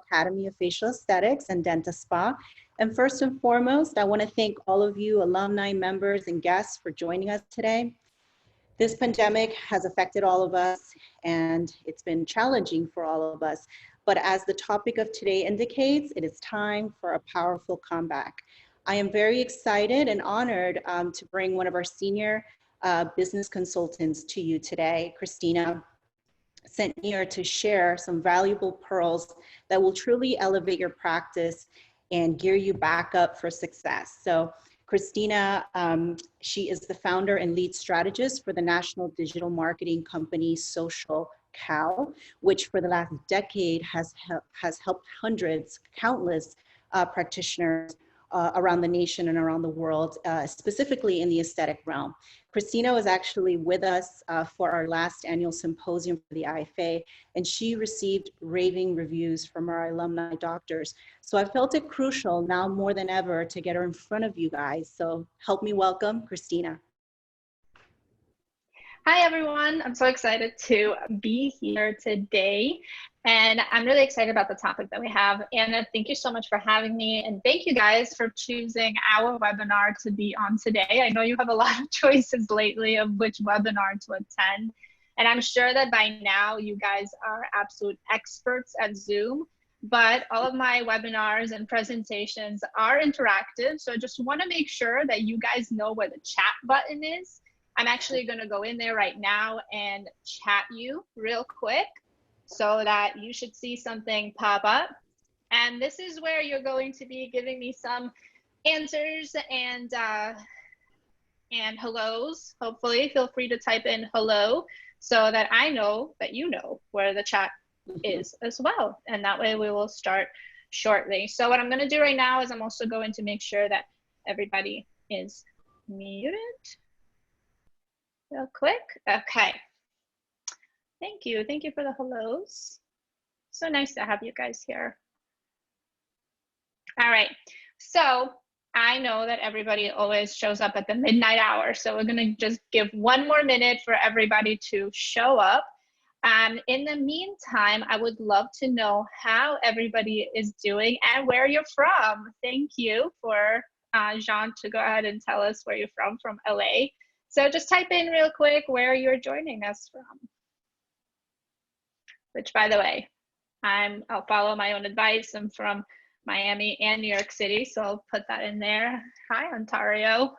Academy of Facial Aesthetics and Denta Spa. And first and foremost, I want to thank all of you alumni, members, and guests for joining us today. This pandemic has affected all of us, and it's been challenging for all of us. But as the topic of today indicates, it is time for a powerful comeback. I am very excited and honored to bring one of our senior business consultants to you today. Christina sent me here to share some valuable pearls that will truly elevate your practice and gear you back up for success. So Christina, she is the founder and lead strategist for the national digital marketing company Social Cow, which for the last decade has helped hundreds, countless practitioners around the nation and around the world, specifically in the aesthetic realm. Christina was actually with us for our last annual symposium for the IAFA, and she received raving reviews from our alumni doctors. So I felt it crucial now more than ever to get her in front of you guys. So help me welcome Christina. Hi, everyone. I'm so excited to be here today. And I'm really excited about the topic that we have. Anna, thank you so much for having me. And thank you guys for choosing our webinar to be on today. I know you have a lot of choices lately of which webinar to attend. And I'm sure that by now you guys are absolute experts at Zoom. But all of my webinars and presentations are interactive. So I just want to make sure that you guys know where the chat button is. I'm actually going to go in there right now and chat you real quick so that you should see something pop up. And this is where you're going to be giving me some answers and hellos. Hopefully, feel free to type in hello so that I know that you know where the chat is as well. And that way we will start shortly. So what I'm going to do right now is I'm also going to make sure that everybody is muted. Real quick. Okay. Thank you. Thank you for the hellos. So nice to have you guys here. All right. So I know that everybody always shows up at the midnight hour. So we're going to just give one more minute for everybody to show up. In the meantime, I would love to know how everybody is doing and where you're from. Thank you for Jean to go ahead and tell us where you're from LA. So just type in real quick where you're joining us from. Which, by the way, I'll follow my own advice. I'm from Miami and New York City, so I'll put that in there. Hi, Ontario.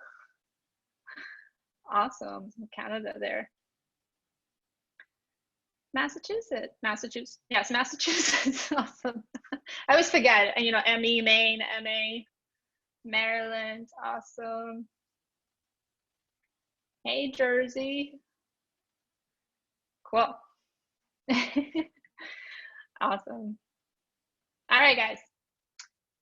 Awesome, Canada there. Massachusetts, yes, Massachusetts, awesome. I always forget, you know, ME, Maine, MA, Maryland, awesome. Hey, Jersey. Cool. Awesome. All right, guys.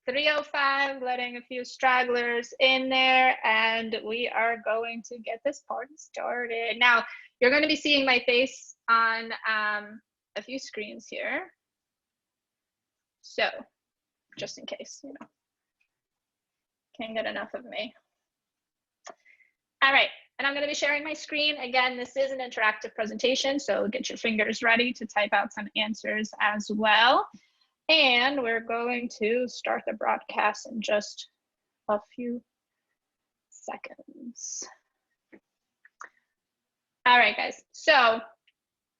3:05, letting a few stragglers in there, and we are going to get this party started. Now, you're going to be seeing my face on a few screens here. So, just in case, you know, can't get enough of me. All right. And I'm going to be sharing my screen. Again, this is an interactive presentation, so get your fingers ready to type out some answers as well. And we're going to start the broadcast in just a few seconds. All right, guys. So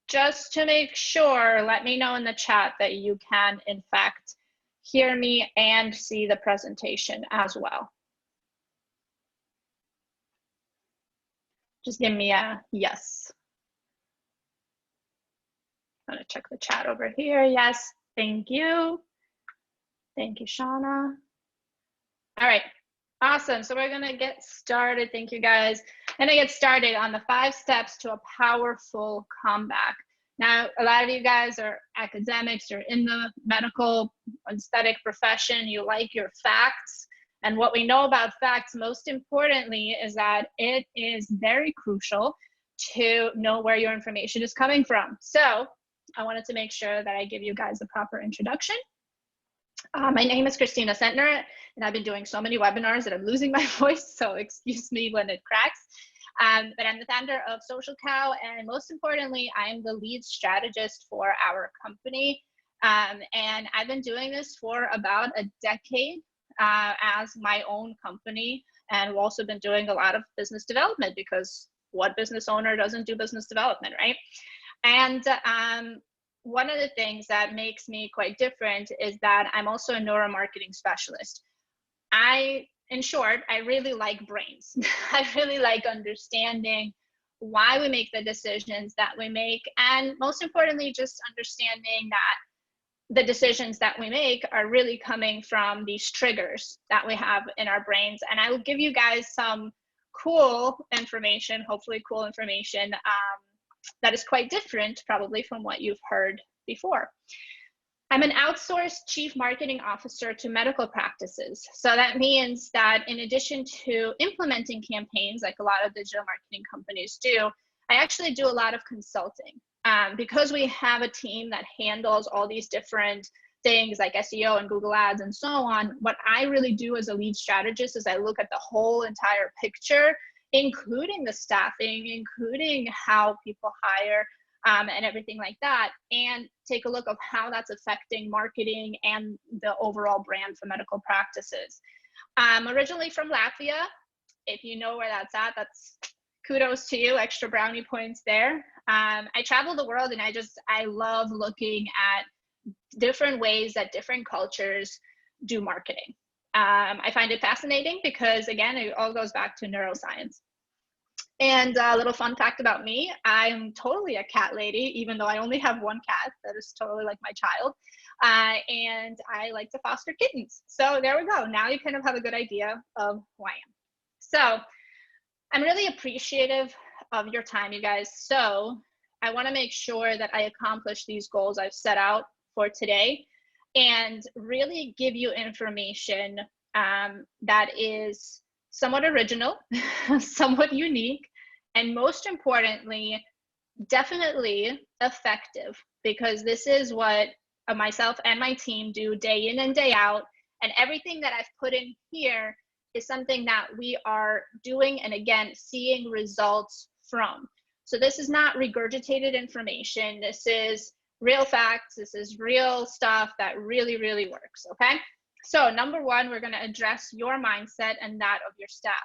just to make sure, let me know in the chat that you can, in fact, hear me and see the presentation as well. Just give me a yes. I'm gonna check the chat over here. Yes, thank you. Thank you, Shauna. All right, awesome. So we're gonna get started. Thank you, guys. Gonna get started on the 5 steps to a powerful comeback. Now, a lot of you guys are academics, you're in the medical aesthetic profession, you like your facts. And what we know about facts, most importantly, is that it is very crucial to know where your information is coming from. So I wanted to make sure that I give you guys the proper introduction. My name is Christina Sentner, and I've been doing so many webinars that I'm losing my voice, so excuse me when it cracks. But I'm the founder of Social Cow, and most importantly, I'm the lead strategist for our company. And I've been doing this for about a decade as my own company. And we've also been doing a lot of business development, because what business owner doesn't do business development, right? And one of the things that makes me quite different is that I'm also a neuromarketing specialist. In short, I really like brains. I really like understanding why we make the decisions that we make. And most importantly, just understanding that the decisions that we make are really coming from these triggers that we have in our brains. And I will give you guys some cool information, hopefully cool information that is quite different probably from what you've heard before. I'm an outsourced chief marketing officer to medical practices. So that means that in addition to implementing campaigns like a lot of digital marketing companies do, I actually do a lot of consulting. Because we have a team that handles all these different things like SEO and Google Ads and so on, what I really do as a lead strategist is I look at the whole entire picture, including the staffing, including how people hire, and everything like that, and take a look of how that's affecting marketing and the overall brand for medical practices. I'm originally from Latvia. If you know where that's at, that's kudos to you, extra brownie points there. I travel the world, and I love looking at different ways that different cultures do marketing. I find it fascinating because, again, it all goes back to neuroscience. And a little fun fact about me, I'm totally a cat lady, even though I only have one cat that is totally like my child. And I like to foster kittens. So there we go. Now you kind of have a good idea of who I am. So I'm really appreciative of your time, you guys. So I want to make sure that I accomplish these goals I've set out for today and really give you information that is somewhat original, somewhat unique, and most importantly, definitely effective, because this is what myself and my team do day in and day out. And everything that I've put in here is something that we are doing and, again, seeing results from. So this is not regurgitated information. This is real facts. This is real stuff that really, really works, okay? So number one, we're going to address your mindset and that of your staff.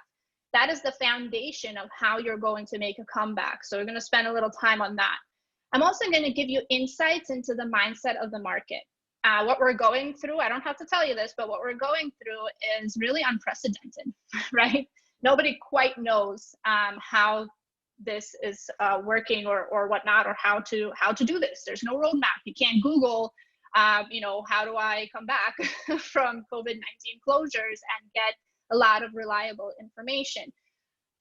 That is the foundation of how you're going to make a comeback. So we're going to spend a little time on that. I'm also going to give you insights into the mindset of the market. What we're going through, I don't have to tell you this, but what we're going through is really unprecedented, right? Nobody quite knows how this is working or whatnot, or how to do this. There's no roadmap. You can't Google, how do I come back from COVID-19 closures and get a lot of reliable information.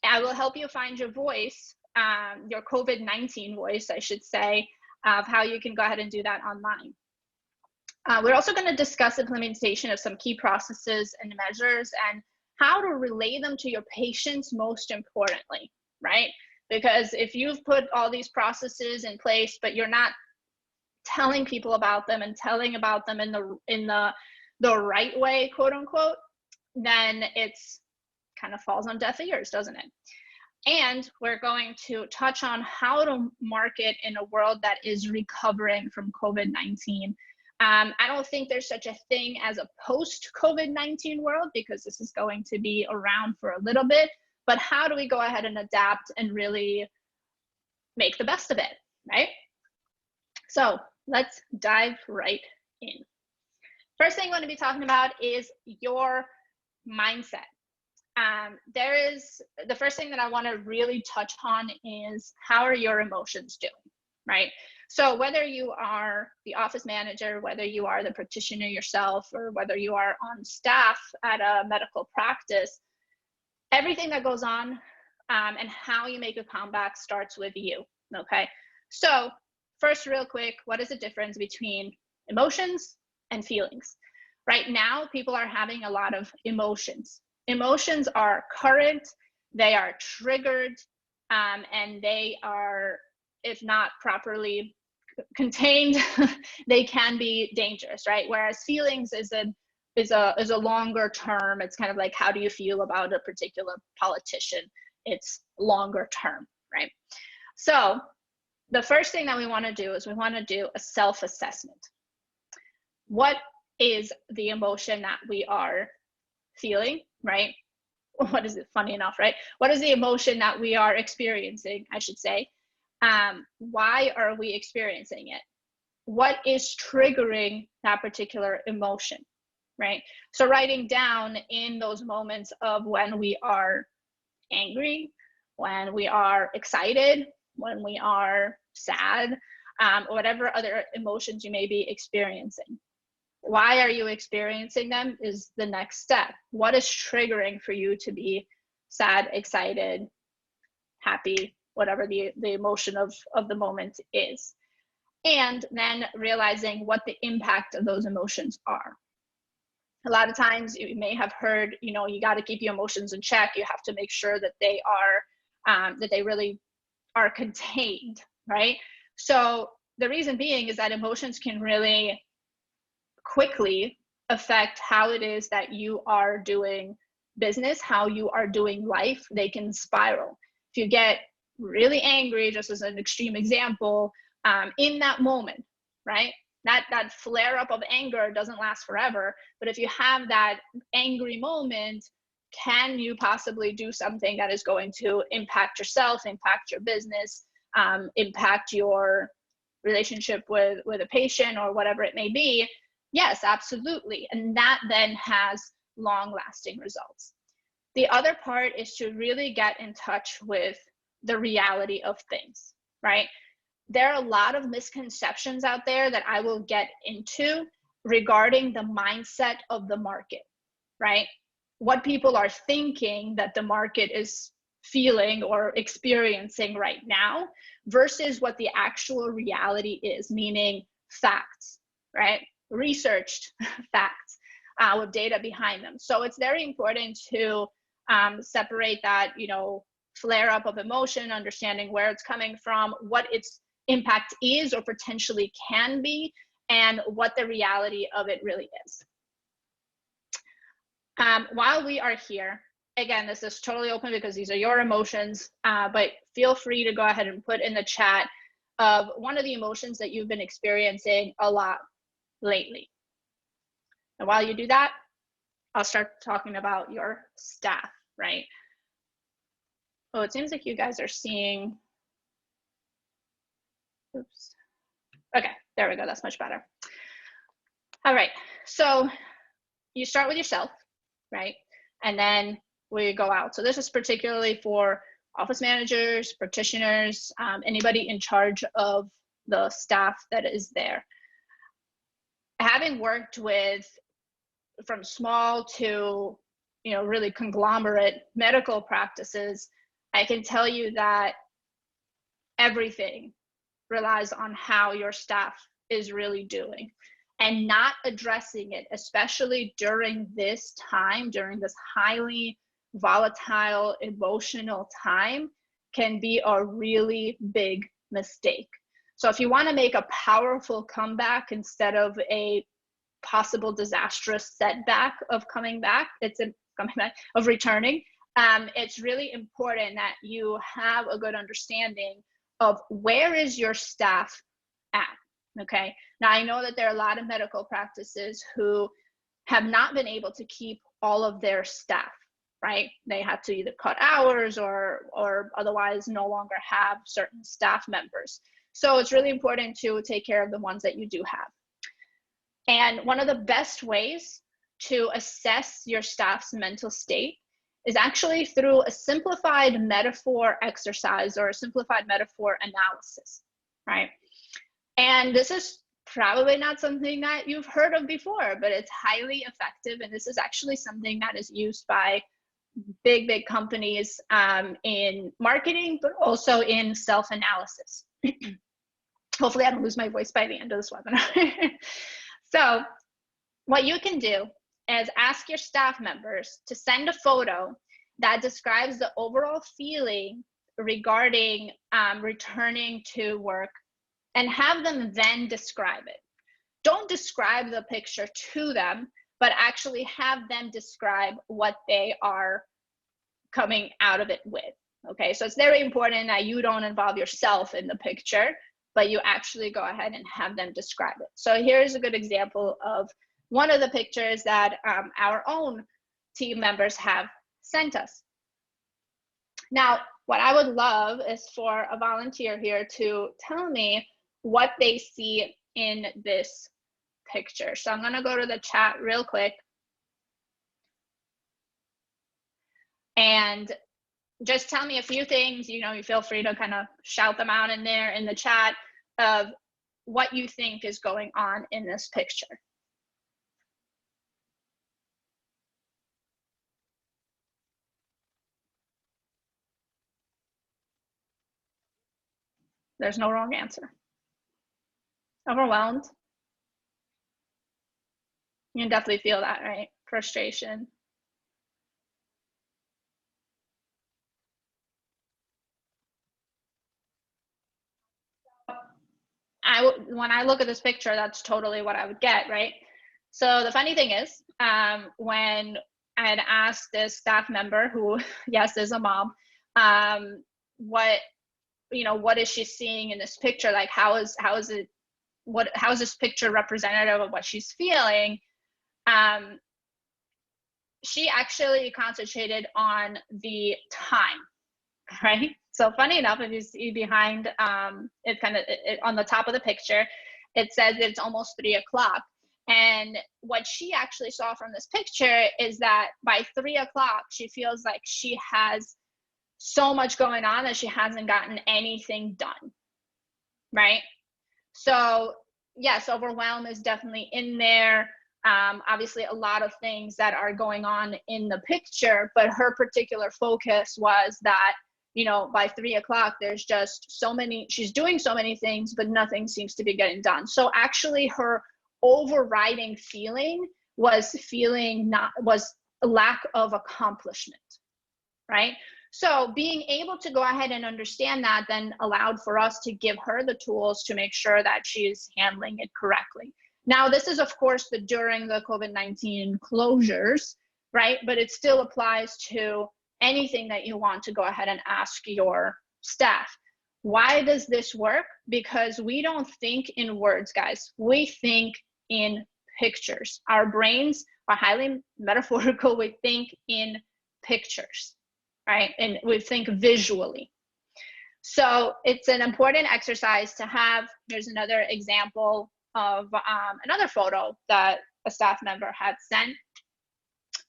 I will help you find your voice, your COVID-19 voice, I should say, of how you can go ahead and do that online. We're also going to discuss implementation of some key processes and measures and how to relay them to your patients, most importantly, right? Because if you've put all these processes in place, but you're not telling people about them and telling about them in the right way, quote unquote, then it's kind of falls on deaf ears, doesn't it? And we're going to touch on how to market in a world that is recovering from COVID-19. I don't think there's such a thing as a post-COVID-19 world, because this is going to be around for a little bit, but how do we go ahead and adapt and really make the best of it, right? So let's dive right in. First thing I'm going to be talking about is your mindset. The first thing that I want to really touch on is, how are your emotions doing, right? So whether you are the office manager, whether you are the practitioner yourself, or whether you are on staff at a medical practice, everything that goes on and how you make a comeback starts with you, okay? So first, real quick, what is the difference between emotions and feelings? Right now, people are having a lot of emotions. Emotions are current, they are triggered, and they are, if not properly contained, they can be dangerous, right? Whereas feelings is a longer term. It's kind of like, how do you feel about a particular politician? It's longer term, right? So the first thing that we want to do is we want to do a self-assessment. what is the emotion that we are feeling, right? What is it? Funny enough, right? What is the emotion that we are experiencing, I should say? Why are we experiencing it? What is triggering that particular emotion, right? So writing down in those moments of when we are angry, when we are excited, when we are sad, whatever other emotions you may be experiencing. Why are you experiencing them is the next step. What is triggering for you to be sad, excited, happy, whatever the emotion of the moment is? And then realizing what the impact of those emotions are. A lot of times you may have heard, you know, you got to keep your emotions in check. You have to make sure that they are, that they really are contained, right? So the reason being is that emotions can really quickly affect how it is that you are doing business, how you are doing life. They can spiral. If you get really angry, just as an extreme example, in that moment, right? That flare up of anger doesn't last forever, but if you have that angry moment, can you possibly do something that is going to impact yourself, impact your business, impact your relationship with a patient or whatever it may be? Yes, absolutely. And that then has long-lasting results. The other part is to really get in touch with the reality of things, right? There are a lot of misconceptions out there that I will get into regarding the mindset of the market, right? What people are thinking that the market is feeling or experiencing right now versus what the actual reality is, meaning facts, right? Researched facts with data behind them. So it's very important to separate that, you know, flare up of emotion, understanding where it's coming from, what its impact is or potentially can be, and what the reality of it really is. While we are here, again, this is totally open because these are your emotions, but feel free to go ahead and put in the chat of one of the emotions that you've been experiencing a lot lately. And while you do that, I'll start talking about your staff, right? Oh, it seems like you guys are seeing, oops. Okay, there we go, that's much better. All right, so you start with yourself, right? And then we go out. So this is particularly for office managers, practitioners, anybody in charge of the staff that is there. Having worked with from small to, you know, really conglomerate medical practices, I can tell you that everything relies on how your staff is really doing, and not addressing it, especially during this time, during this highly volatile, emotional time, can be a really big mistake. So if you want to make a powerful comeback instead of a possible disastrous setback of coming back, of returning, it's really important that you have a good understanding of where is your staff at. Okay, now I know that there are a lot of medical practices who have not been able to keep all of their staff, right? They had to either cut hours or otherwise no longer have certain staff members. So it's really important to take care of the ones that you do have. And one of the best ways to assess your staff's mental state is actually through a simplified metaphor exercise or a simplified metaphor analysis, right? And this is probably not something that you've heard of before, but it's highly effective. And this is actually something that is used by big companies in marketing, but also in self-analysis. Hopefully I don't lose my voice by the end of this webinar. So what you can do is ask your staff members to send a photo that describes the overall feeling regarding returning to work, and have them then describe it. Don't describe the picture to them, but actually have them describe what they are coming out of it with. Okay, so it's very important that you don't involve yourself in the picture, but you actually go ahead and have them describe it. So here's a good example of one of the pictures that our own team members have sent us. Now, what I would love is for a volunteer here to tell me what they see in this picture. So I'm going to go to the chat real quick and just tell me a few things. You feel free to kind of shout them out in there in the chat of what you think is going on in this picture. There's no wrong answer. Overwhelmed. You can definitely feel that, right? Frustration. When I look at this picture, that's totally what I would get, right? So the funny thing is, when I had asked this staff member, who, yes, is a mom, what is she seeing in this picture? Like, how is this picture representative of what she's feeling? She actually concentrated on the time, right? So funny enough, if you see behind, it kind of on the top of the picture, it says it's almost 3 o'clock. And what she actually saw from this picture is that by 3 o'clock, she feels like she has so much going on that she hasn't gotten anything done, right? So yes, overwhelm is definitely in there. Obviously a lot of things that are going on in the picture, but her particular focus was that, by 3 o'clock, there's just she's doing so many things, but nothing seems to be getting done. So actually her overriding feeling was a lack of accomplishment, right? So being able to go ahead and understand that then allowed for us to give her the tools to make sure that she's handling it correctly. Now, this is, of course, during the COVID-19 closures, right? But it still applies to anything that you want to go ahead and ask your staff. Why does this work? Because we don't think in words, guys. We think in pictures. Our brains are highly metaphorical. We think in pictures, right? And we think visually. So it's an important exercise to have. There's another example of another photo that a staff member had sent.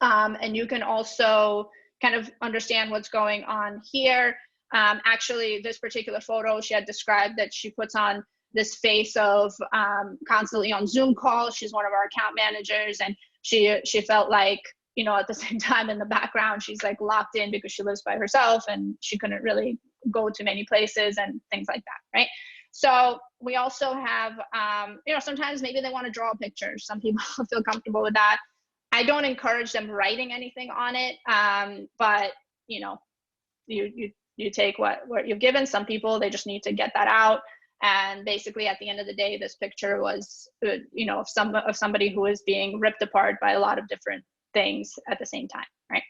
And you can also kind of understand what's going on here. Actually, this particular photo, she had described that she puts on this face of constantly on Zoom calls. She's one of our account managers, and she felt like, at the same time in the background, she's like locked in because she lives by herself and she couldn't really go to many places and things like that, right? So we also have, sometimes maybe they want to draw pictures. Some people feel comfortable with that. I don't encourage them writing anything on it, but you take what you've given. Some people, they just need to get that out. And basically, at the end of the day, this picture was, of somebody who is being ripped apart by a lot of different things at the same time, right?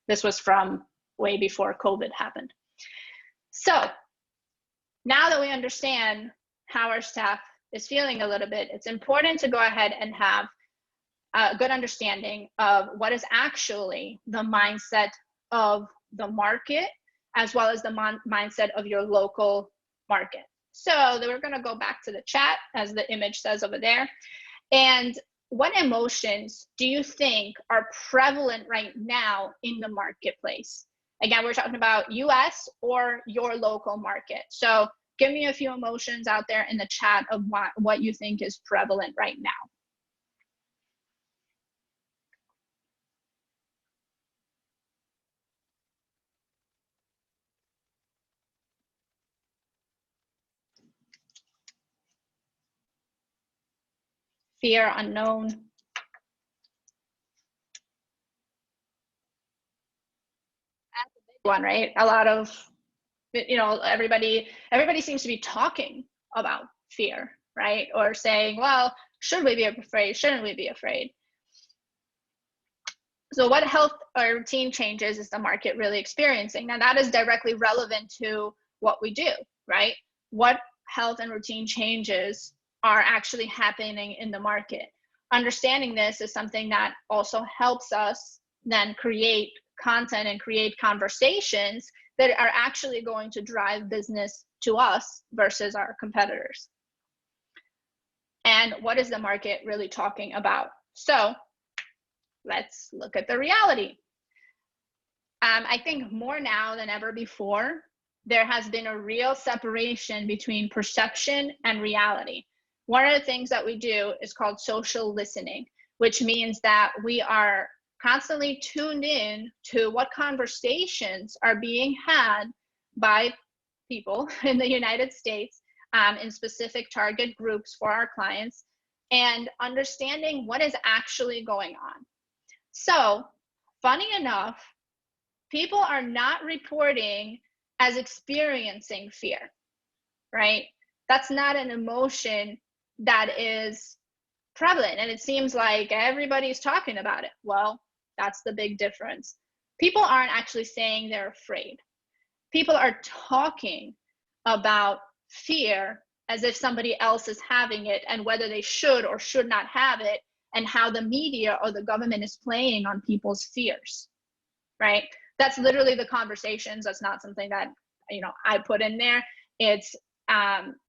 This was from way before COVID happened. So now that we understand how our staff is feeling a little bit, it's important to go ahead and have a good understanding of what is actually the mindset of the market, as well as the mindset of your local market. So then we're going to go back to the chat, as the image says over there. And what emotions do you think are prevalent right now in the marketplace? Again, we're talking about US or your local market. So give me a few emotions out there in the chat of what you think is prevalent right now. Fear, unknown. That's a big one, right? A lot of, everybody seems to be talking about fear, right? Or saying, well, should we be afraid? Shouldn't we be afraid? So what health or routine changes is the market really experiencing? Now that is directly relevant to what we do, right? What health and routine changes are actually happening in the market. Understanding this is something that also helps us then create content and create conversations that are actually going to drive business to us versus our competitors. And what is the market really talking about? So let's look at the reality. I think more now than ever before, there has been a real separation between perception and reality. One of the things that we do is called social listening, which means that we are constantly tuned in to what conversations are being had by people in the United States in specific target groups for our clients, and understanding what is actually going on. So, funny enough, people are not reporting as experiencing fear, right? That's not an emotion that is prevalent, and it seems like everybody's talking about it. Well, that's the big difference. People aren't actually saying they're afraid. People are talking about fear as if somebody else is having it, and whether they should or should not have it, and how the media or the government is playing on people's fears, right? That's literally the conversations. That's not something that, you know, I put in there. It's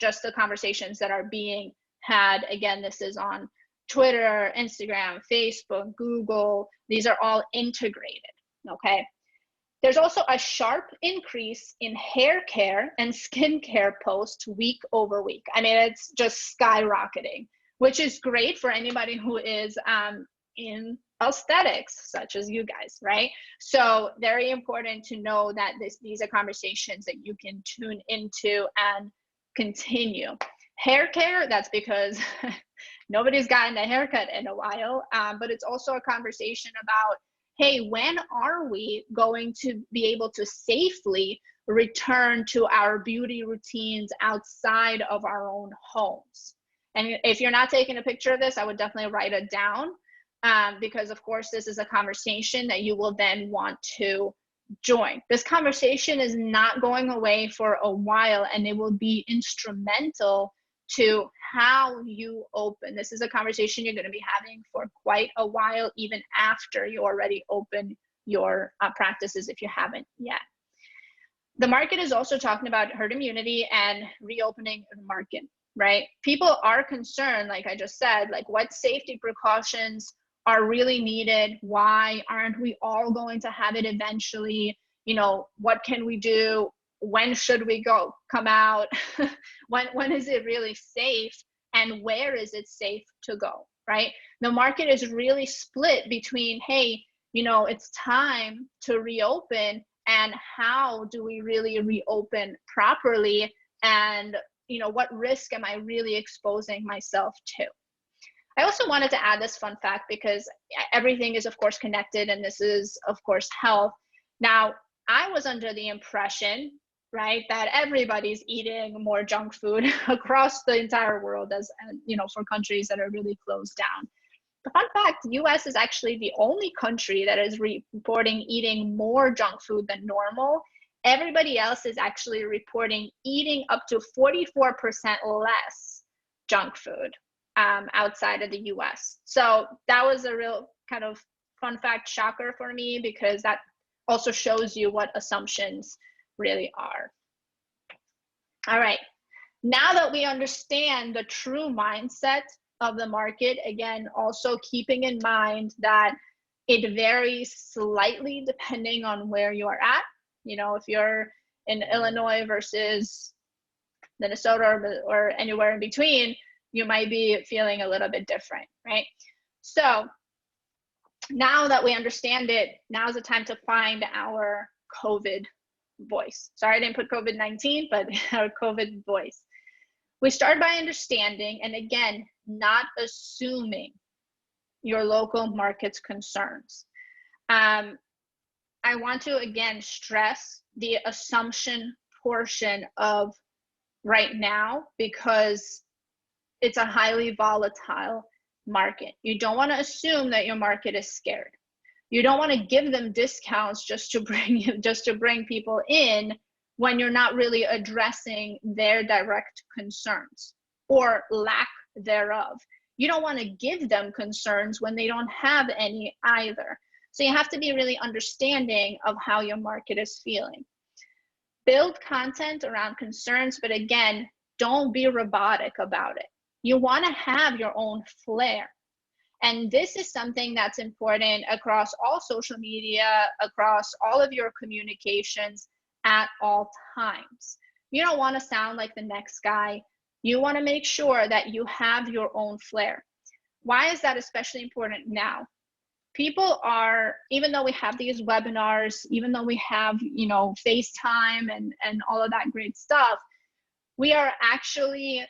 just the conversations that are being had. Again, this is on Twitter, Instagram, Facebook, Google. These are all integrated, okay? There's also a sharp increase in hair care and skincare posts week over week. I mean, it's just skyrocketing, which is great for anybody who is in aesthetics, such as you guys, right? So very important to know that these are conversations that you can tune into and continue. Hair care, that's because nobody's gotten a haircut in a while, but it's also a conversation about, hey, when are we going to be able to safely return to our beauty routines outside of our own homes? And if you're not taking a picture of this, I would definitely write it down, because of course this is a conversation that you will then want to join. This conversation is not going away for a while, and it will be instrumental to how you open. This is a conversation you're going to be having for quite a while, even after you already open your practices, if you haven't yet. The market is also talking about herd immunity and reopening the market, right? People are concerned, like I just said, like what safety precautions are really needed? Why aren't we all going to have it eventually? You know, what can we do? When should we come out? when is it really safe? And where is it safe to go, right? The market is really split between, hey, you know, it's time to reopen, and how do we really reopen properly? And, you know, what risk am I really exposing myself to? I also wanted to add this fun fact, because everything is of course connected, and this is of course health. Now, I was under the impression, right, that everybody's eating more junk food across the entire world, as you know, for countries that are really closed down. The fun fact, the US is actually the only country that is reporting eating more junk food than normal. Everybody else is actually reporting eating up to 44% less junk food outside of the US. So that was a real kind of fun fact shocker for me, because that also shows you what assumptions really are. All right, now that we understand the true mindset of the market, again, also keeping in mind that it varies slightly depending on where you are at. You know, if you're in Illinois versus Minnesota or anywhere in between, you might be feeling a little bit different, right? So now that we understand it, now's the time to find our COVID voice. Sorry, I didn't put COVID-19, but our COVID voice. We start by understanding, and again, not assuming your local market's concerns. I want to again stress the assumption portion of right now, because it's a highly volatile market. You don't want to assume that your market is scared. You don't want to give them discounts just to bring people in when you're not really addressing their direct concerns or lack thereof. You don't want to give them concerns when they don't have any either. So you have to be really understanding of how your market is feeling. Build content around concerns, but again, don't be robotic about it. You want to have your own flair. And this is something that's important across all social media, across all of your communications at all times. You don't want to sound like the next guy. You want to make sure that you have your own flair. Why is that especially important now? People are, even though we have these webinars, even though we have, FaceTime and all of that great stuff, we are actually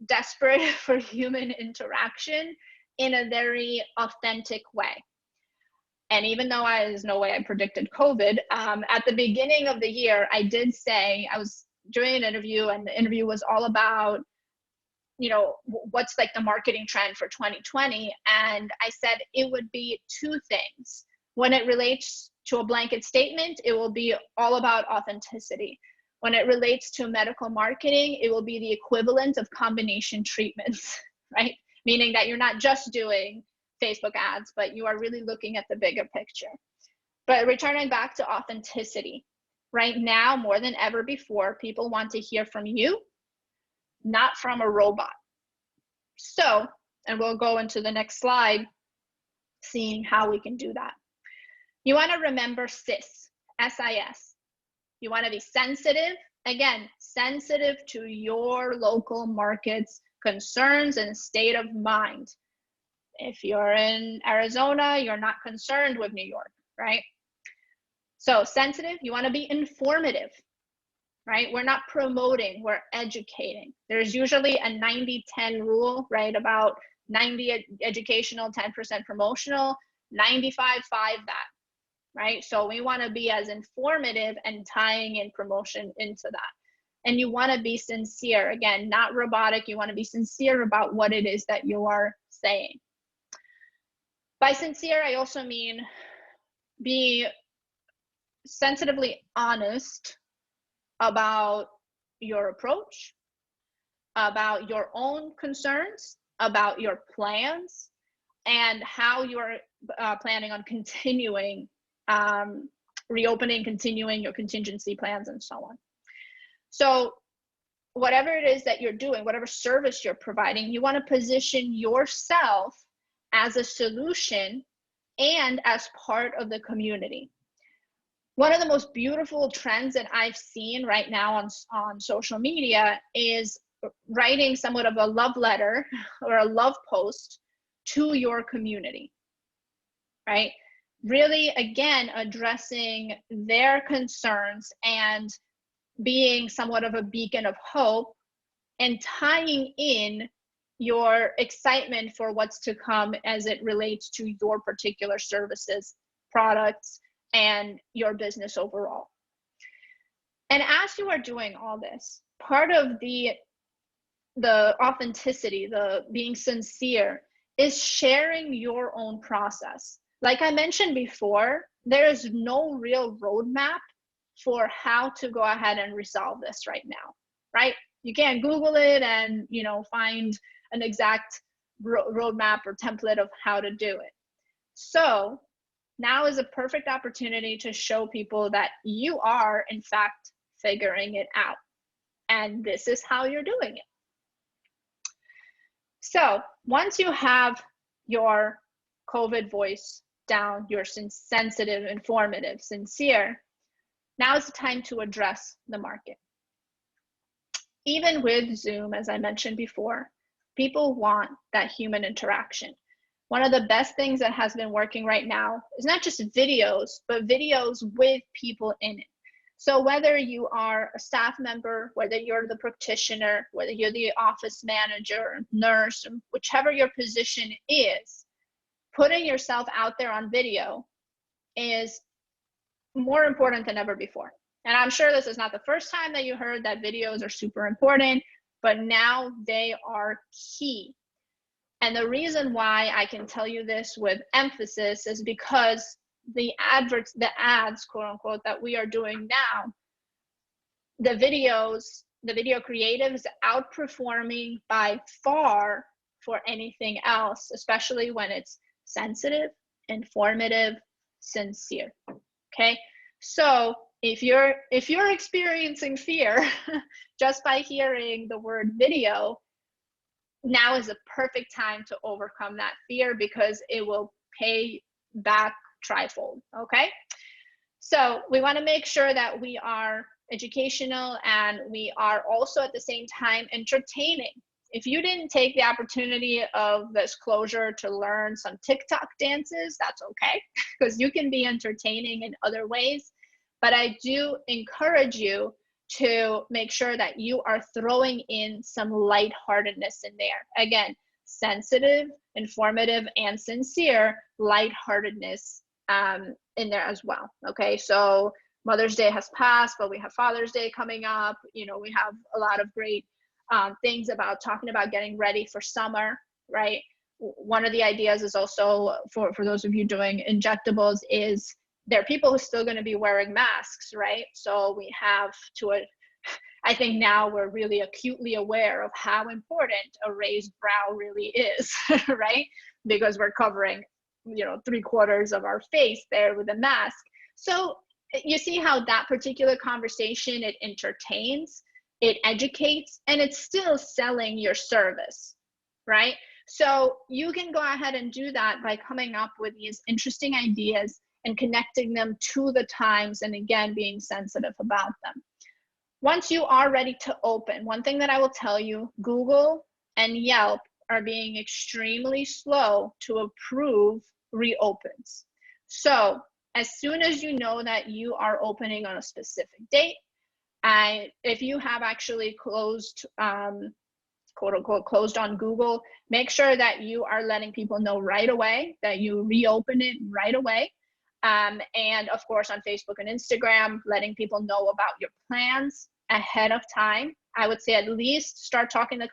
desperate for human interaction in a very authentic way. And even though there's no way I predicted COVID, at the beginning of the year, I did say, I was doing an interview, and the interview was all about, what's like the marketing trend for 2020. And I said it would be two things. When it relates to a blanket statement, it will be all about authenticity. When it relates to medical marketing, it will be the equivalent of combination treatments, right? Meaning that you're not just doing Facebook ads, but you are really looking at the bigger picture. But returning back to authenticity, right now, more than ever before, people want to hear from you, not from a robot. So, and we'll go into the next slide, seeing how we can do that. You want to remember SIS, S-I-S. You want to be sensitive, again, sensitive to your local market's concerns and state of mind. If you're in Arizona, you're not concerned with New York, right? So sensitive, you want to be informative, right? We're not promoting, we're educating. There's usually a 90-10 rule, right? About 90 educational, 10% promotional, 95-5 that, right? So we want to be as informative and tying in promotion into that. And you want to be sincere, again, not robotic. You want to be sincere about what it is that you are saying. By sincere, I also mean be sensitively honest about your approach, about your own concerns, about your plans, and how you're planning on continuing, reopening, continuing your contingency plans, and so on. So whatever it is that you're doing, whatever service you're providing, you want to position yourself as a solution and as part of the community. One of the most beautiful trends that I've seen right now on social media is writing somewhat of a love letter or a love post to your community, right? Really, again, addressing their concerns and being somewhat of a beacon of hope and tying in your excitement for what's to come as it relates to your particular services, products, and your business overall. And as you are doing all this, part of the authenticity, the being sincere, is sharing your own process. Like I mentioned before, there is no real roadmap for how to go ahead and resolve this right now, right? You can't Google it and find an exact roadmap or template of how to do it. So now is a perfect opportunity to show people that you are, in fact, figuring it out. And this is how you're doing it. So once you have your COVID voice down, you're sensitive, informative, sincere, now is the time to address the market. Even with Zoom, as I mentioned before, people want that human interaction. One of the best things that has been working right now is not just videos, but videos with people in it. So whether you are a staff member, whether you're the practitioner, whether you're the office manager, nurse, whichever your position is, putting yourself out there on video is more important than ever before. And I'm sure this is not the first time that you heard that videos are super important, but now they are key. And the reason why I can tell you this with emphasis is because the ads, quote unquote, that we are doing now the video creative is outperforming by far for anything else, especially when it's sensitive, informative, sincere. Okay, so if you're experiencing fear just by hearing the word video, now is a perfect time to overcome that fear, because it will pay back trifold. Okay, so we want to make sure that we are educational and we are also at the same time entertaining. If you didn't take the opportunity of this closure to learn some TikTok dances, that's okay, because you can be entertaining in other ways. But I do encourage you to make sure that you are throwing in some lightheartedness in there. Again, sensitive, informative, and sincere lightheartedness in there as well. Okay, so Mother's Day has passed, but we have Father's Day coming up. You know, we have a lot of great things about talking about getting ready for summer, right? One of the ideas is also for those of you doing injectables is there are people who are still going to be wearing masks, right? So we have to, I think now we're really acutely aware of how important a raised brow really is, right? Because we're covering, you know, 3/4 of our face there with a mask. So you see how that particular conversation, it entertains, it educates, and it's still selling your service, right? So you can go ahead and do that by coming up with these interesting ideas and connecting them to the times, and again, being sensitive about them. Once you are ready to open, one thing that I will tell you, Google and Yelp are being extremely slow to approve reopens. So as soon as you know that you are opening on a specific date, if you have actually closed, quote unquote, closed on Google, make sure that you are letting people know right away that you reopen it right away. And of course on Facebook and Instagram, letting people know about your plans ahead of time. I would say at least start having the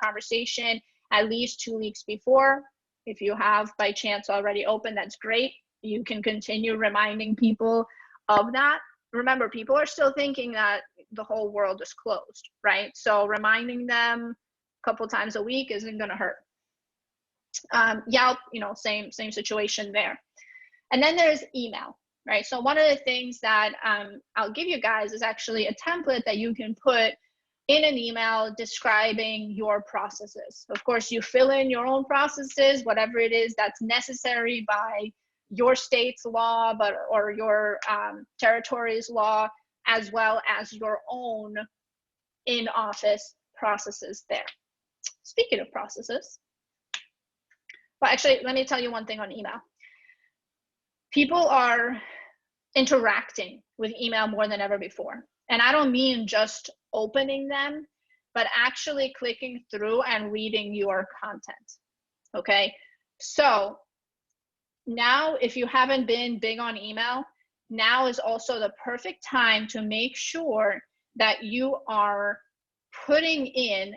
conversation at least 2 weeks before. If you have by chance already opened, that's great. You can continue reminding people of that. Remember, people are still thinking that the whole world is closed, right? So reminding them a couple times a week isn't going to hurt. Yelp, you know, same situation there. And then there's email, right? So one of the things that I'll give you guys is actually a template that you can put in an email describing your processes. Of course, you fill in your own processes, whatever it is that's necessary by your state's law, or your territory's law, as well as your own in-office processes there. Speaking of processes, well, actually, let me tell you one thing on email. People are interacting with email more than ever before. And I don't mean just opening them, but actually clicking through and reading your content, okay? So now, if you haven't been big on email, now is also the perfect time to make sure that you are putting in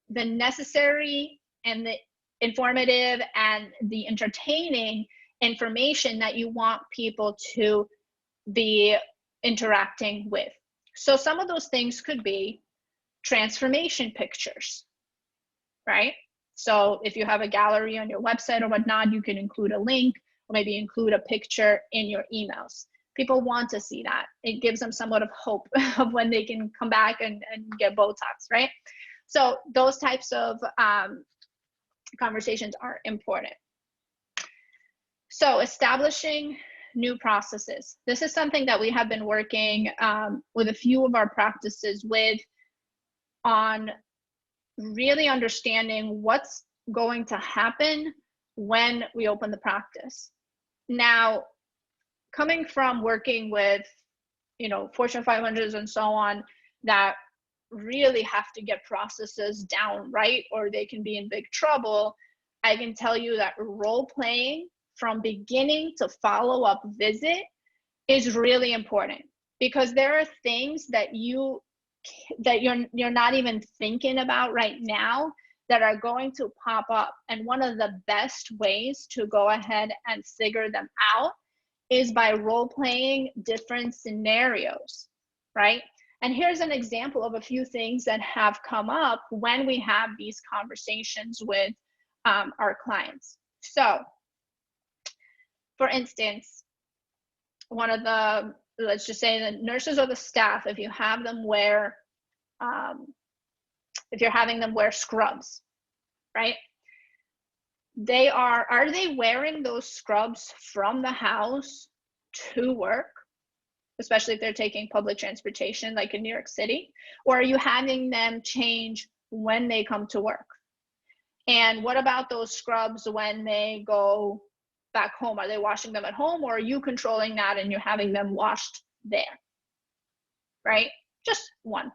the necessary and the informative and the entertaining information that you want people to be interacting with. So some of those things could be transformation pictures, right? So if you have a gallery on your website or whatnot, you can include a link or maybe include a picture in your emails. People want to see that. It gives them somewhat of hope of when they can come back and get Botox, right? So those types of conversations are important. So establishing new processes. This is something that we have been working with a few of our practices with, on really understanding what's going to happen when we open the practice. Now, coming from working with, you know, Fortune 500s and so on, that really have to get processes down right, or they can be in big trouble, I can tell you that role playing from beginning to follow-up visit is really important, because there are things that you're not even thinking about right now that are going to pop up. And one of the best ways to go ahead and figure them out is by role playing different scenarios, right? And here's an example of a few things that have come up when we have these conversations with our clients. So, for instance, one of the, let's just say the nurses or the staff, if you have them wear, if you're having them wear scrubs, right? Are they wearing those scrubs from the house to work? Especially if they're taking public transportation, like in New York City, or are you having them change when they come to work? And what about those scrubs when they go back home? Are they washing them at home, or are you controlling that and you're having them washed there? Right? Just one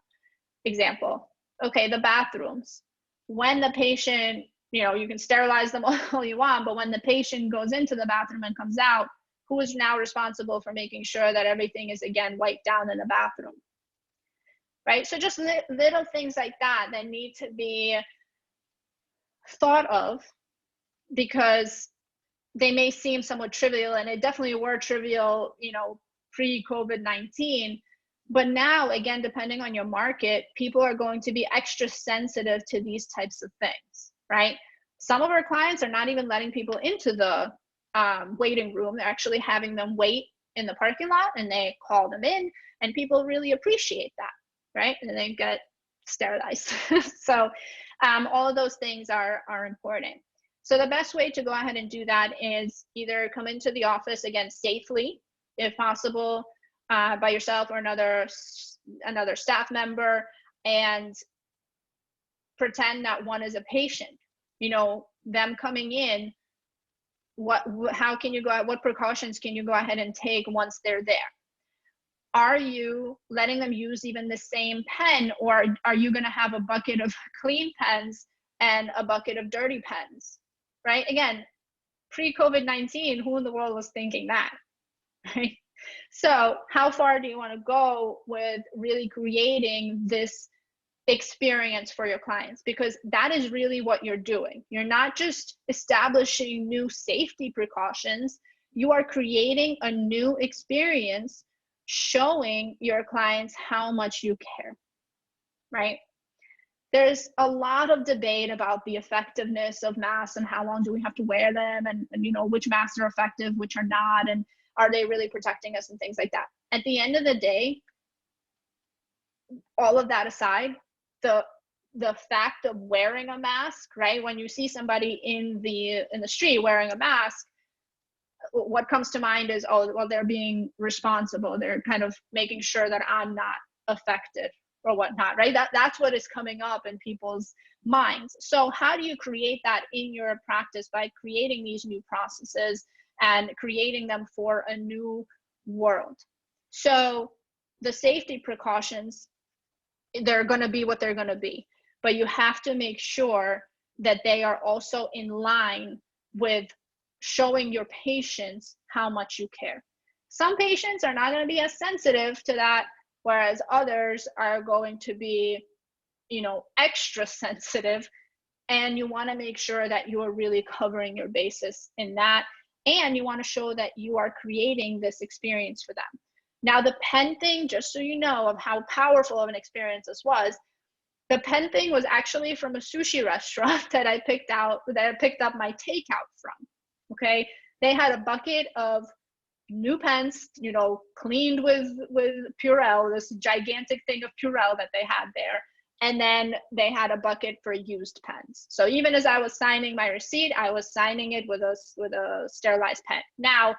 example. Okay, the bathrooms. When the patient, you can sterilize them all you want, but when the patient goes into the bathroom and comes out, who is now responsible for making sure that everything is, again, wiped down in the bathroom, right? So just little things like that need to be thought of, because they may seem somewhat trivial, and it definitely were trivial, pre-COVID-19. But now, again, depending on your market, people are going to be extra sensitive to these types of things, right? Some of our clients are not even letting people into the waiting room. They're actually having them wait in the parking lot, and they call them in, and people really appreciate that, right? And they get sterilized. So all of those things are important. So the best way to go ahead and do that is either come into the office, again, safely, if possible, by yourself or another staff member, and pretend that one is a patient. Them coming in, what precautions can you go ahead and take once they're there? Are you letting them use even the same pen, or are you going to have a bucket of clean pens and a bucket of dirty pens, right? Again, pre-COVID-19, who in the world was thinking that, right? So how far do you want to go with really creating this experience for your clients? Because that is really what you're doing. You're not just establishing new safety precautions, you are creating a new experience, showing your clients how much you care, right? There's a lot of debate about the effectiveness of masks and how long do we have to wear them, and which masks are effective, which are not, and are they really protecting us, and things like that. At the end of the day, all of that aside, the fact of wearing a mask, right? When you see somebody in the street wearing a mask, what comes to mind is, oh, well, they're being responsible. They're kind of making sure that I'm not affected or whatnot, right? That's what is coming up in people's minds. So how do you create that in your practice? By creating these new processes and creating them for a new world. So the safety precautions, they're going to be what they're going to be, but you have to make sure that they are also in line with showing your patients how much you care. Some patients are not going to be as sensitive to that, whereas others are going to be, extra sensitive, and you want to make sure that you are really covering your bases in that, and you want to show that you are creating this experience for them. Now, the pen thing, just so you know of how powerful of an experience this was, the pen thing was actually from a sushi restaurant that I picked up my takeout from. Okay, they had a bucket of new pens, cleaned with Purell, this gigantic thing of Purell that they had there, and then they had a bucket for used pens. So even as I was signing my receipt, I was signing it with a sterilized pen. Now,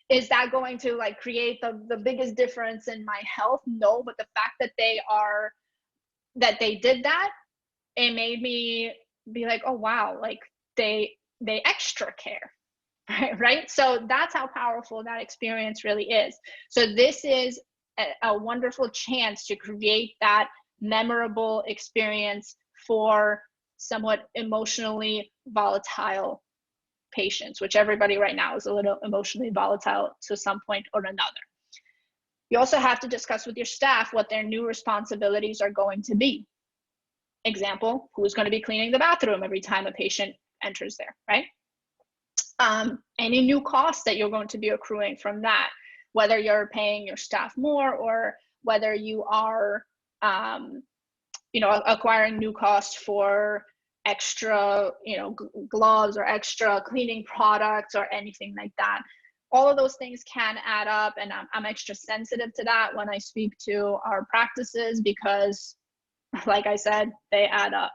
is that going to create the biggest difference in my health? No, but the fact that they did that, it made me be like, oh wow, they extra care, right? So that's how powerful that experience really is. So this is a wonderful chance to create that memorable experience for somewhat emotionally volatile patients, which everybody right now is a little emotionally volatile to some point or another. You also have to discuss with your staff what their new responsibilities are going to be. Example, who's going to be cleaning the bathroom every time a patient enters there, right? Any new costs that you're going to be accruing from that, whether you're paying your staff more or whether you are, you know, acquiring new costs for extra, you know, gloves or extra cleaning products or anything like that. All of those things can add up, and I'm extra sensitive to that when I speak to our practices because, like I said, they add up.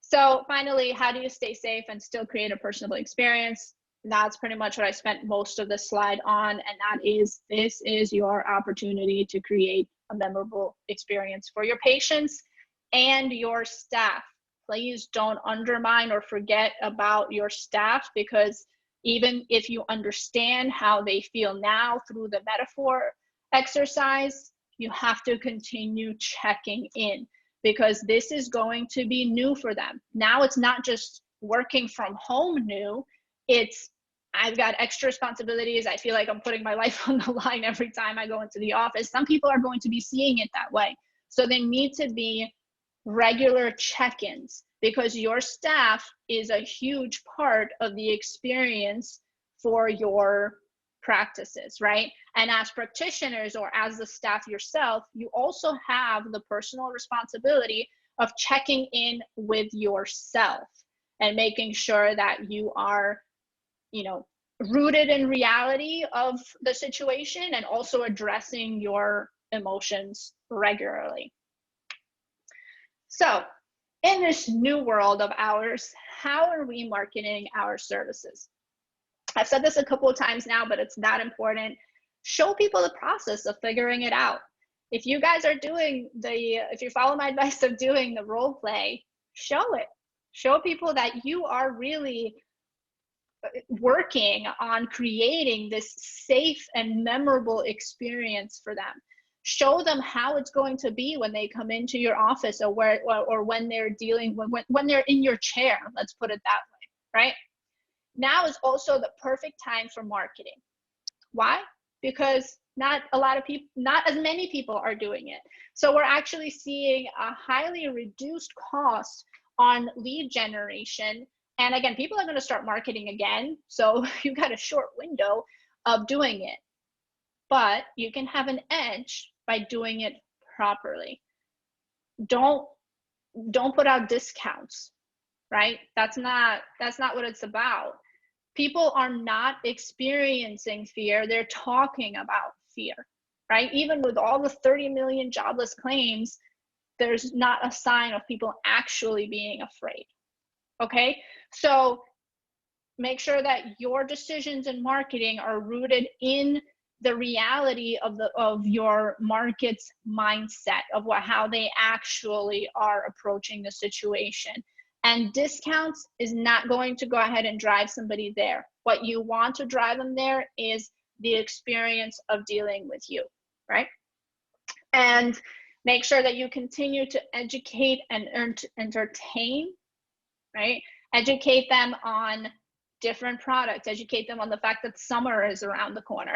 So finally, how do you stay safe and still create a personable experience? That's pretty much what I spent most of the slide on, and that is, this is your opportunity to create a memorable experience for your patients and your staff. Please don't undermine or forget about your staff, because even if you understand how they feel now through the metaphor exercise, you have to continue checking in, because this is going to be new for them. Now it's not just working from home new, it's I've got extra responsibilities. I feel like I'm putting my life on the line every time I go into the office. Some people are going to be seeing it that way. So there need to be regular check-ins, because your staff is a huge part of the experience for your practices, right? And as practitioners or as the staff yourself, you also have the personal responsibility of checking in with yourself and making sure that you are, you know, rooted in reality of the situation and also addressing your emotions regularly. So in this new world of ours, how are we marketing our services? I've said this a couple of times now, but it's that important. Show people the process of figuring it out. If you guys are doing if you follow my advice of doing the role play, show it. Show people that you are really working on creating this safe and memorable experience for them. Show them how it's going to be when they come into your office, or when they're when they're in your chair, let's put it that way, right? Now is also the perfect time for marketing. Why? Because not as many people are doing it. So we're actually seeing a highly reduced cost on lead generation. And again, people are going to start marketing again. So you've got a short window of doing it, but you can have an edge by doing it properly. Don't put out discounts, right? That's not what it's about. People are not experiencing fear, they're talking about fear, right? Even with all the 30 million jobless claims, there's not a sign of people actually being afraid, okay? So make sure that your decisions in marketing are rooted in the reality of your market's mindset of how they actually are approaching the situation. And discounts is not going to go ahead and drive somebody there. What you want to drive them there is the experience of dealing with you, right? And make sure that you continue to educate and entertain, right? Educate them on different products, educate them on the fact that summer is around the corner,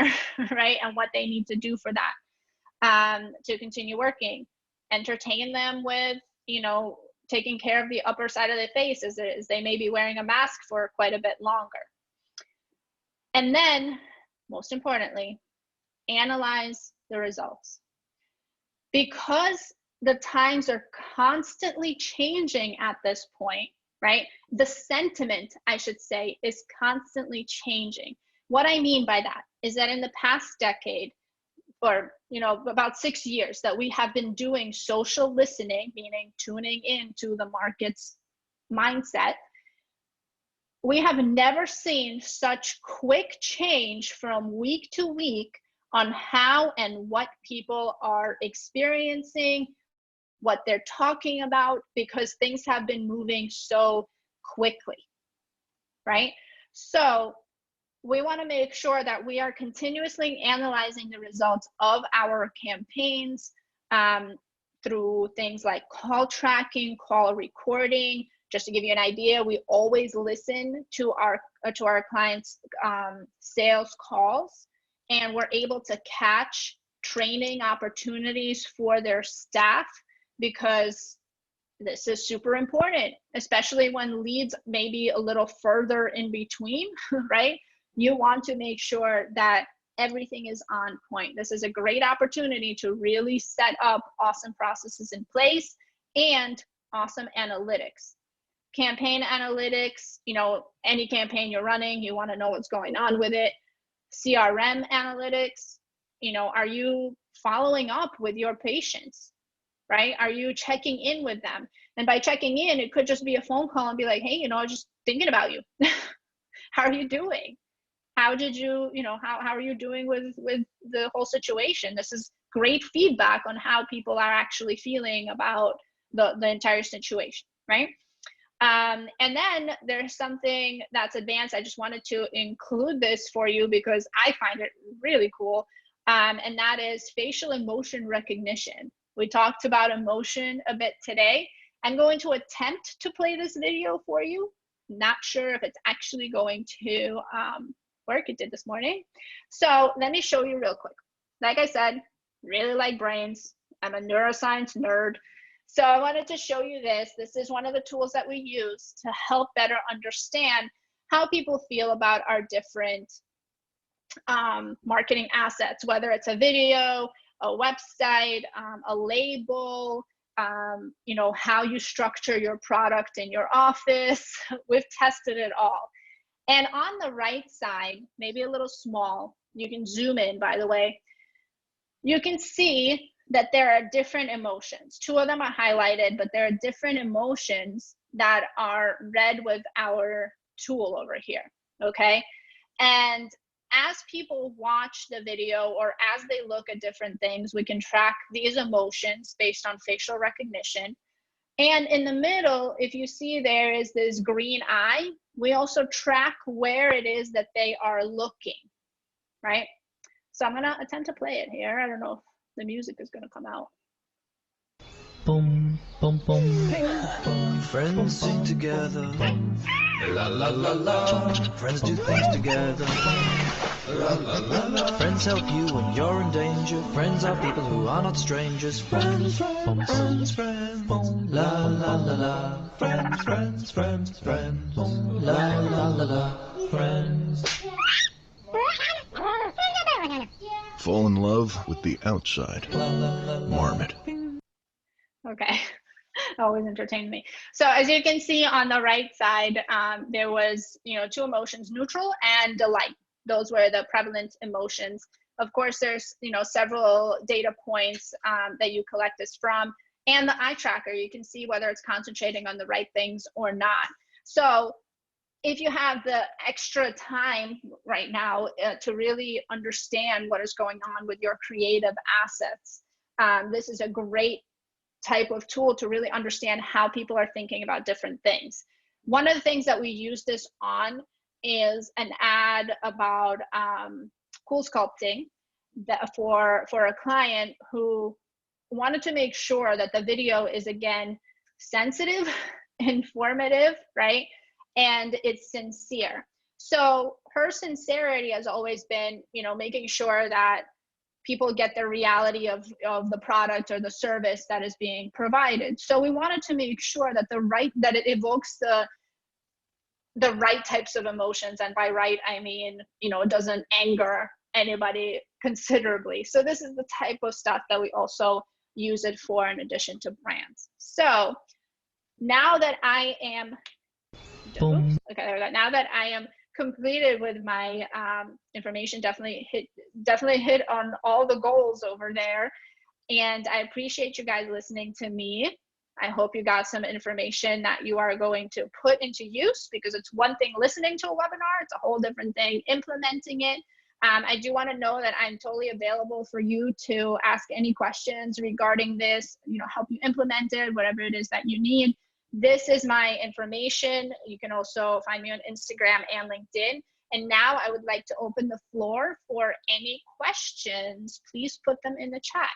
right? And what they need to do for that to continue working. Entertain them with, you know, taking care of the upper side of the face as they may be wearing a mask for quite a bit longer. And then, most importantly, analyze the results. Because the times are constantly changing at this point, right? The sentiment, I should say, is constantly changing. What I mean by that is that in the past decade, or about 6 years, that we have been doing social listening, meaning tuning into the market's mindset, we have never seen such quick change from week to week on how and what people are experiencing, what they're talking about, because things have been moving so quickly, right? So we want to make sure that we are continuously analyzing the results of our campaigns through things like call tracking, call recording. Just to give you an idea, we always listen to our clients' sales calls, and we're able to catch training opportunities for their staff, because this is super important, especially when leads may be a little further in between, right? You want to make sure that everything is on point. This is a great opportunity to really set up awesome processes in place and awesome analytics. Campaign analytics, you know, any campaign you're running, you want to know what's going on with it. CRM analytics, you know, are you following up with your patients, right? Are you checking in with them? And by checking in, it could just be a phone call and be like, hey, you know, just thinking about you. How are you doing? How did you, you know, how are you doing with the whole situation? This is great feedback on how people are actually feeling about the entire situation, right? And then there's something that's advanced. I just wanted to include this for you because I find it really cool. And that is facial emotion recognition. We talked about emotion a bit today. I'm going to attempt to play this video for you. Not sure if it's actually going to work. It did this morning. So let me show you real quick. Like I said, really like brains. I'm a neuroscience nerd. So I wanted to show you this. This is one of the tools that we use to help better understand how people feel about our different marketing assets, whether it's a video, a website, a label, you know, how you structure your product in your office. We've tested it all. And on the right side, maybe a little small, you can zoom in, by the way, you can see that there are different emotions. Two of them are highlighted, but there are different emotions that are read with our tool over here, okay? And as people watch the video or as they look at different things, we can track these emotions based on facial recognition. And in the middle, if you see there is this green eye, we also track where it is that they are looking, right? So I'm gonna attempt to play it here. I don't know if the music is gonna come out. Boom, boom, boom, boom. Friends sing together. La la la la. Friends do things together. La la la la. Friends help you when you're in danger. Friends are people who are not strangers. Friends, friends, friends. La la la la. Friends, friends, friends, friends. La la la la. Friends. Fall in love with the outside. Marmot. Okay, always entertained me. So as you can see on the right side, there was, you know, two emotions, neutral and delight. Those were the prevalent emotions. Of course, there's, you know, several data points that you collect this from, and the eye tracker, you can see whether it's concentrating on the right things or not. So if you have the extra time right now to really understand what is going on with your creative assets, this is a great type of tool to really understand how people are thinking about different things. One of the things that we use this on is an ad about cool sculpting that for a client who wanted to make sure that the video is, again, sensitive, informative, right? And it's sincere. So her sincerity has always been, you know, making sure that people get the reality of the product or the service that is being provided. So we wanted to make sure that that it evokes the right types of emotions. And by right, I mean, you know, it doesn't anger anybody considerably. So this is the type of stuff that we also use it for in addition to brands. So now that I am, oops, okay, there we go. Now that I am completed with my information, definitely hit on all the goals over there. And I appreciate you guys listening to me. I hope you got some information that you are going to put into use, because it's one thing listening to a webinar, it's a whole different thing implementing it. I do want to know that I'm totally available for you to ask any questions regarding this, you know, help you implement it, whatever it is that you need. This is my information. You can also find me on Instagram and LinkedIn. And now I would like to open the floor for any questions. Please put them in the chat.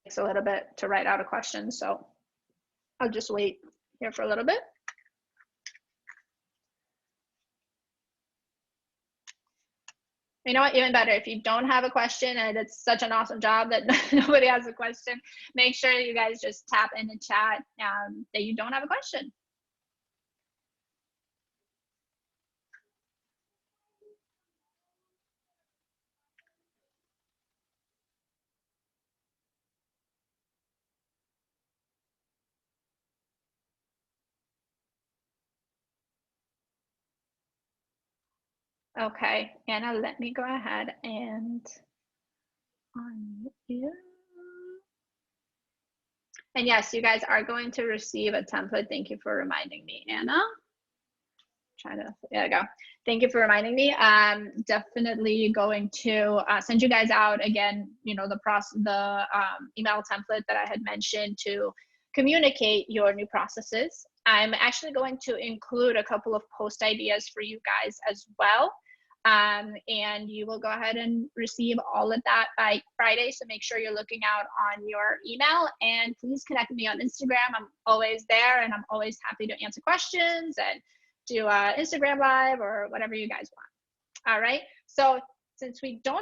Takes a little bit to write out a question, so I'll just wait here for a little bit. You know what, even better, if you don't have a question and it's such an awesome job that nobody has a question, make sure you guys just tap in the chat that you don't have a question. Okay, Anna, let me go ahead and unmute you. And yes, you guys are going to receive a template. Thank you for reminding me, Anna. There we go. Thank you for reminding me. Definitely going to send you guys out again, you know, the email template that I had mentioned to communicate your new processes. I'm actually going to include a couple of post ideas for you guys as well. And you will go ahead and receive all of that by Friday. So make sure you're looking out on your email, and please connect with me on Instagram. I'm always there, and I'm always happy to answer questions and do Instagram Live or whatever you guys want. All right. So since we don't